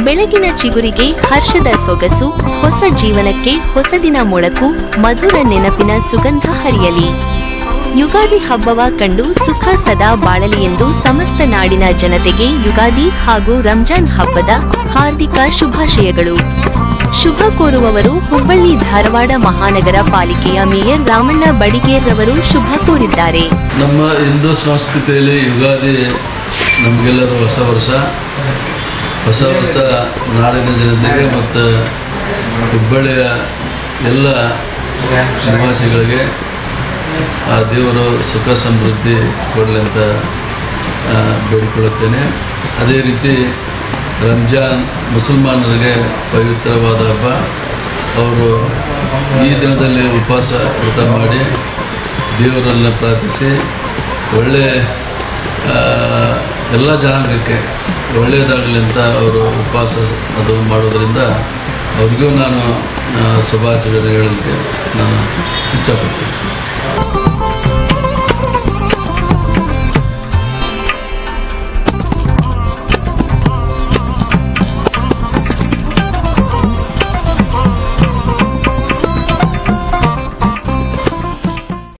ಬೆಳಗಿನ ಚಿಗುರಿಗೆ ಹರ್ಷದ ಸೊಗಸು, ಹೊಸ ಜೀವನಕ್ಕೆ ಹೊಸದಿನ ಮೊಳಕು, ಮಧುರ ನೆನಪಿನ ಸುಗಂಧ ಹರಿಯಲಿ. ಯುಗಾದಿ ಹಬ್ಬವ ಕಂಡು ಸುಖ ಸದಾ ಬಾಳಲಿ ಎಂದು ಸಮಸ್ತ ನಾಡಿನ ಜನತೆಗೆ ಯುಗಾದಿ ಹಾಗೂ ರಂಜಾನ್ ಹಬ್ಬದ ಹಾರ್ದಿಕ ಶುಭಾಶಯಗಳು. ಶುಭ ಕೋರುವವರು ಹುಬ್ಬಳ್ಳಿ ಧಾರವಾಡ ಮಹಾನಗರ ಪಾಲಿಕೆಯ ಮೇಯರ್ ರಾಮಣ್ಣ ಬಡಿಗೇರ್ ರವರು ಶುಭ ಕೋರಿದ್ದಾರೆ. ನಮ್ಮ ಹಿಂದೂ ಸಂಸ್ಕೃತಿಯಲ್ಲಿ ಯುಗಾದಿ ನಮಗೆಲ್ಲರೂ ಹೊಸ ವರ್ಷ ನಾಡಿನ ಜನತೆಗೆ ಮತ್ತು ಹುಬ್ಬಳ್ಳಿಯ ಎಲ್ಲ ನಿವಾಸಿಗಳಿಗೆ ಆ ದೇವರು ಸುಖ ಸಮೃದ್ಧಿ ಕೊಡಲಿ ಅಂತ ಬೇಡಿಕೊಳ್ಳುತ್ತೇನೆ. ಅದೇ ರೀತಿ ರಂಜಾನ್ ಮುಸಲ್ಮಾನರಿಗೆ ಪವಿತ್ರವಾದ ಹಬ್ಬ. ಅವರು ಈ ದಿನದಲ್ಲಿ ಉಪವಾಸ ವ್ರತ ಮಾಡಿ ದೇವರನ್ನು ಪ್ರಾರ್ಥಿಸಿ ಒಳ್ಳೆಯ ಎಲ್ಲ ಜನಾಂಗಕ್ಕೆ ಒಳ್ಳೆಯದಾಗಲಿ ಅಂತ ಅವರು ಉಪವಾಸ ಅದು ಮಾಡೋದರಿಂದ ಅವ್ರಿಗೂ ನಾನು ಶುಭಾಶಯಗಳನ್ನು ಹೇಳಲಿಕ್ಕೆ ನಾನು ಇಚ್ಛಪಡ್ತೀನಿ.